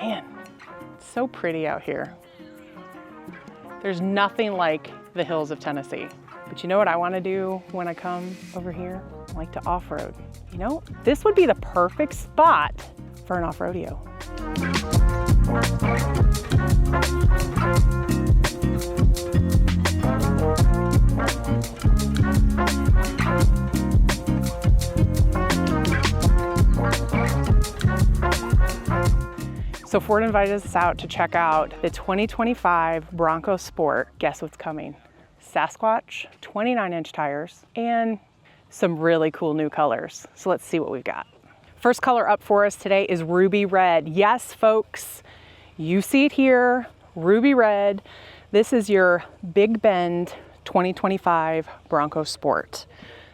Man, it's so pretty out here. There's nothing like the hills of Tennessee. But you know what I want to do when I come over here? I like to off-road. You know, this would be the perfect spot for an off-rodeo. So Ford invited us out to check out the 2025 Bronco Sport. Guess what's coming? Sasquatch, 29-inch tires, and some really cool new colors. So let's see what we've got. First color up for us today is ruby red. Yes, folks, you see it here, ruby red. This is your Big Bend 2025 Bronco Sport.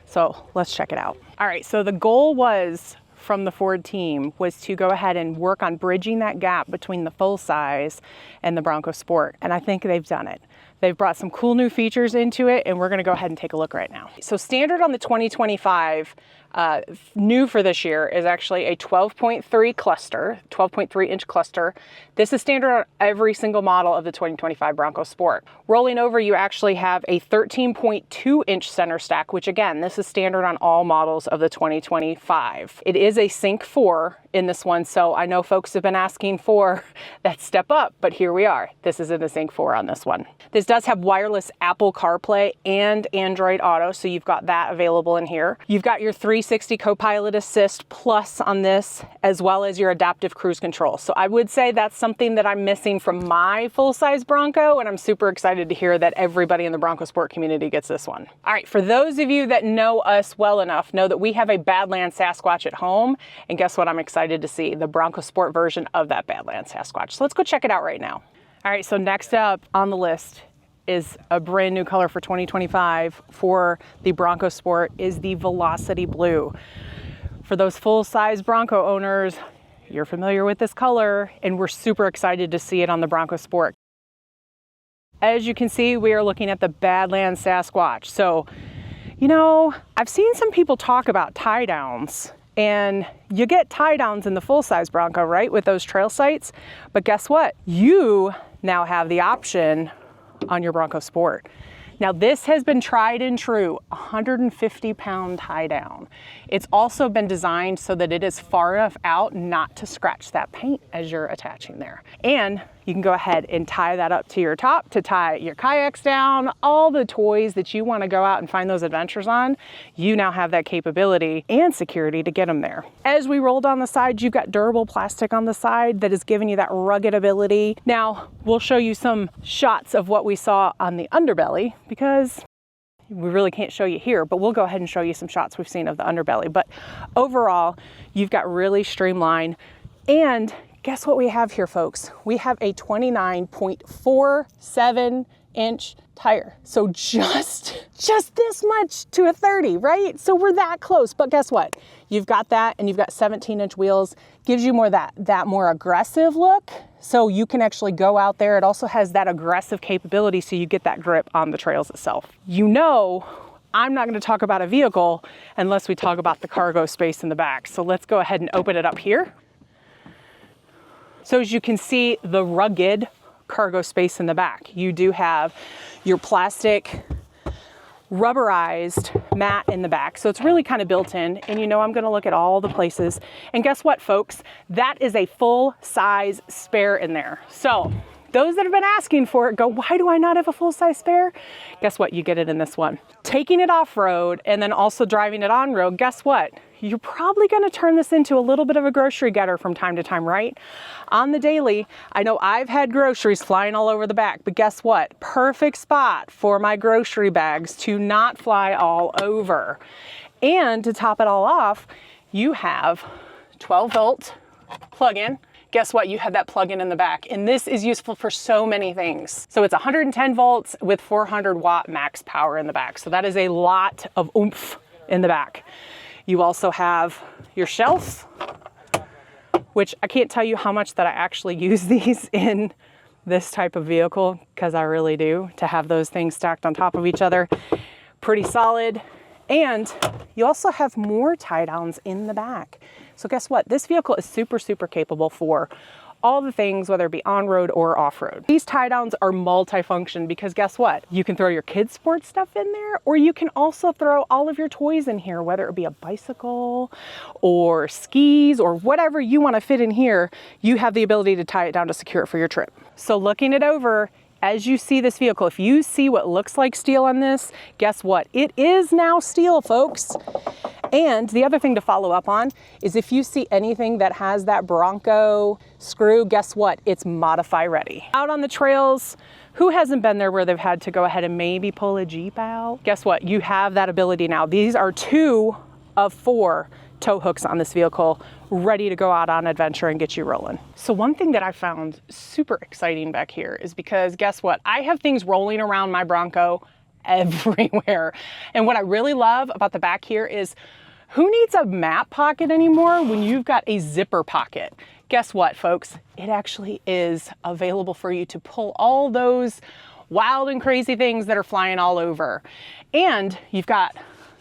So let's check it out. All right, so the goal was from the Ford team was to go ahead and work on bridging that gap between the full size and the Bronco Sport. And I think they've done it. They've brought some cool new features into it, and we're gonna go ahead and take a look right now. So standard on the 2025, new for this year is actually a 12.3 cluster, 12.3 inch cluster. This is standard on every single model of the 2025 Bronco Sport. Rolling over, you actually have a 13.2 inch center stack, which again, this is standard on all models of the 2025. It is a Sync 4 in this one, so I know folks have been asking for that step up, but here we are. This is in the Sync 4 on this one. This does have wireless Apple CarPlay and Android Auto, so you've got that available in here. You've got your 360 Copilot Assist Plus on this, as well as your adaptive cruise control. So I would say that's something that I'm missing from my full-size Bronco, and I'm super excited to hear that everybody in the Bronco Sport community gets this one. All right, for those of you that know us well enough, know that we have a Badlands Sasquatch at home, and guess what I'm excited to see? The Bronco Sport version of that Badlands Sasquatch. So let's go check it out right now. All right, so next up on the list is a brand new color for 2025 for the Bronco Sport is the Velocity Blue. For those full-size Bronco owners, you're familiar with this color, and we're super excited to see it on the Bronco Sport. As you can see, we are looking at the Badlands Sasquatch. So, you know, I've seen some people talk about tie downs, and you get tie downs in the full-size Bronco, right, with those trail sights. But guess what? You now have the option on your Bronco Sport. Now this has been tried and true, 150-pound tie down. It's also been designed so that it is far enough out not to scratch that paint as you're attaching there. And you can go ahead and tie that up to your top to tie your kayaks down, all the toys that you want to go out and find those adventures on. You now have that capability and security to get them there. As we roll down the side, you've got durable plastic on the side that is giving you that rugged ability. Now, we'll show you some shots of what we saw on the underbelly because we really can't show you here, but we'll go ahead and show you some shots we've seen of the underbelly. But overall, you've got really streamlined. And guess what we have here, folks? We have a 29.47 inch tire. So just this much to a 30, right? So we're that close, but guess what? You've got that, and you've got 17-inch wheels. Gives you more that more aggressive look. So you can actually go out there. It also has that aggressive capability, so you get that grip on the trails itself. You know, I'm not going to talk about a vehicle unless we talk about the cargo space in the back. So let's go ahead and open it up here. So as you can see, the rugged cargo space in the back. You do have your plastic rubberized mat in the back. So it's really kind of built in, and you know I'm gonna look at all the places. And guess what, folks? That is a full-size spare in there. So those that have been asking for it go, why do I not have a full-size spare? Guess what? You get it in this one. Taking it off-road and then also driving it on-road, guess what? You're probably gonna turn this into a little bit of a grocery getter from time to time, right? On the daily, I know I've had groceries flying all over the back, but guess what? Perfect spot for my grocery bags to not fly all over. And to top it all off, you have 12-volt plug-in. Guess what? You have that plug-in in the back, and this is useful for so many things. So it's 110 volts with 400-watt max power in the back. So that is a lot of oomph in the back. You also have your shelf, which I can't tell you how much that I actually use these in this type of vehicle, because I really do, to have those things stacked on top of each other. Pretty solid. And you also have more tie downs in the back. So guess what? This vehicle is super, super capable for all the things, whether it be on-road or off-road. These tie downs are multifunction because guess what? You can throw your kids' sports stuff in there, or you can also throw all of your toys in here, whether it be a bicycle or skis or whatever you want to fit in here. You have the ability to tie it down to secure it for your trip. So looking it over, as you see this vehicle, if you see what looks like steel on this, guess what? It is now steel, folks. And the other thing to follow up on is if you see anything that has that Bronco screw, guess what? It's modify ready. Out on the trails, who hasn't been there where they've had to go ahead and maybe pull a Jeep out? Guess what? You have that ability now. These are 2 of 4 tow hooks on this vehicle, ready to go out on adventure and get you rolling. So one thing that I found super exciting back here is because guess what? I have things rolling around my Bronco everywhere. And what I really love about the back here is who needs a map pocket anymore when you've got a zipper pocket? Guess what, folks? It actually is available for you to pull all those wild and crazy things that are flying all over. And you've got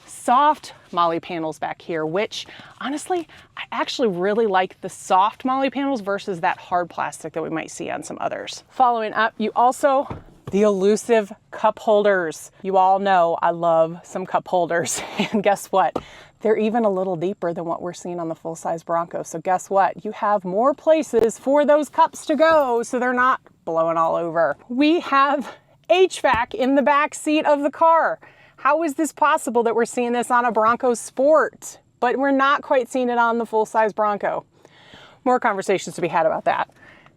soft molly panels back here, which honestly, I actually really like the soft molly panels versus that hard plastic that we might see on some others. Following up, you also, the elusive cup holders. You all know I love some cup holders. And guess what? They're even a little deeper than what we're seeing on the full-size Bronco. So guess what? You have more places for those cups to go so they're not blowing all over. We have HVAC in the back seat of the car. How is this possible that we're seeing this on a Bronco Sport, but we're not quite seeing it on the full-size Bronco? More conversations to be had about that.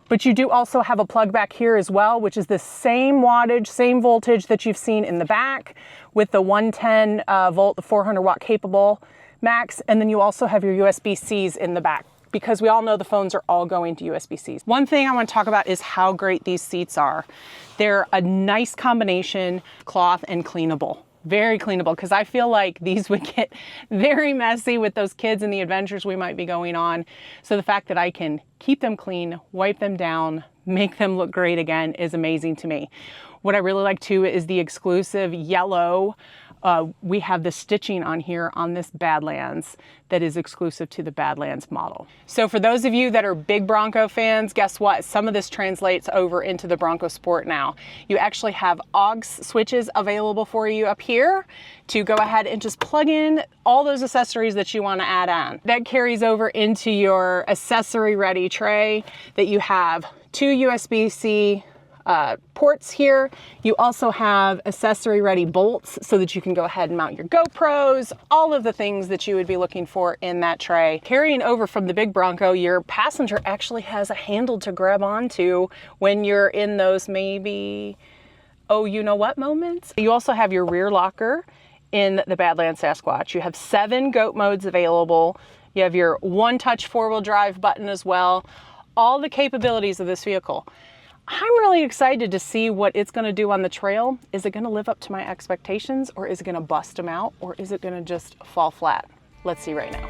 But you do also have a plug back here as well, which is the same wattage, same voltage that you've seen in the back with the 110 volt, the 400 watt capable max. And then you also have your USB-Cs in the back, because we all know the phones are all going to USB-Cs. One thing I want to talk about is how great these seats are. They're a nice combination, cloth and cleanable. Very cleanable, because I feel like these would get very messy with those kids and the adventures we might be going on. So the fact that I can keep them clean, wipe them down, make them look great again is amazing to me. What I really like too is the exclusive yellow. We have the stitching on here on this Badlands that is exclusive to the Badlands model. So for those of you that are big Bronco fans, guess what? Some of this translates over into the Bronco Sport now. You actually have aux switches available for you up here to go ahead and just plug in all those accessories that you want to add on. That carries over into your accessory ready tray that you have 2 USB-C ports here. You also have accessory ready bolts so that you can go ahead and mount your GoPros, all of the things that you would be looking for in that tray. Carrying over from the big Bronco, your passenger actually has a handle to grab onto when you're in those maybe, oh, you know what moments. You also have your rear locker in the Badlands Sasquatch. You have 7 goat modes available. You have your one-touch 4-wheel drive button as well. All the capabilities of this vehicle. I'm really excited to see what it's going to do on the trail. Is it going to live up to my expectations, or is it going to bust them out, or is it going to just fall flat? Let's see right now.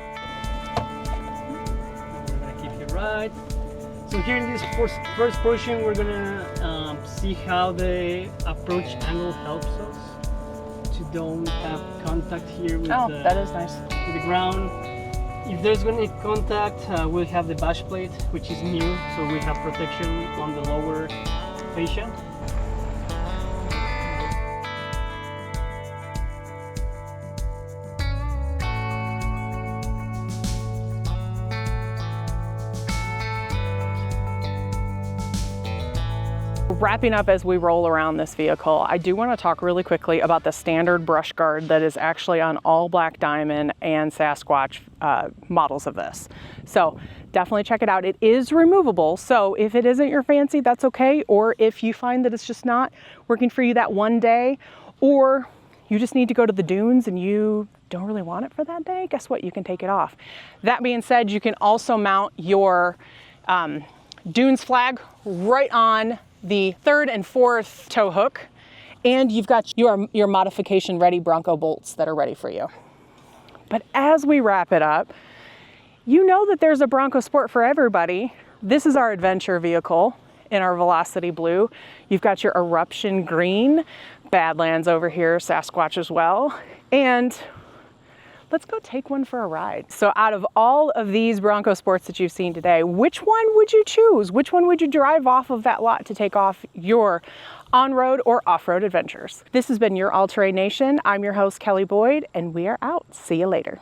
We're going to keep it right. So here in this first portion, we're going to see how the approach angle helps us to don't have contact here with, that is nice. With the ground. If there's going to be contact, we'll have the bash plate, which is new, so we have protection on the lower fascia. Wrapping up as we roll around this vehicle, I do want to talk really quickly about the standard brush guard that is actually on all Black Diamond and Sasquatch models of this. So definitely check it out. It is removable, so if it isn't your fancy, that's okay. Or if you find that it's just not working for you that one day, or you just need to go to the dunes and you don't really want it for that day, guess what? You can take it off. That being said, you can also mount your dunes flag right on the 3rd and 4th tow hook, and you've got your modification ready Bronco bolts that are ready for you. But as we wrap it up, you know that there's a Bronco Sport for everybody. This is our adventure vehicle in our Velocity Blue. You've got your Eruption Green, Badlands over here, Sasquatch as well. And let's go take one for a ride. So out of all of these Bronco Sports that you've seen today, which one would you choose? Which one would you drive off of that lot to take off your on-road or off-road adventures? This has been your All Terrain Nation. I'm your host, Kelly Boyd, and we are out. See you later.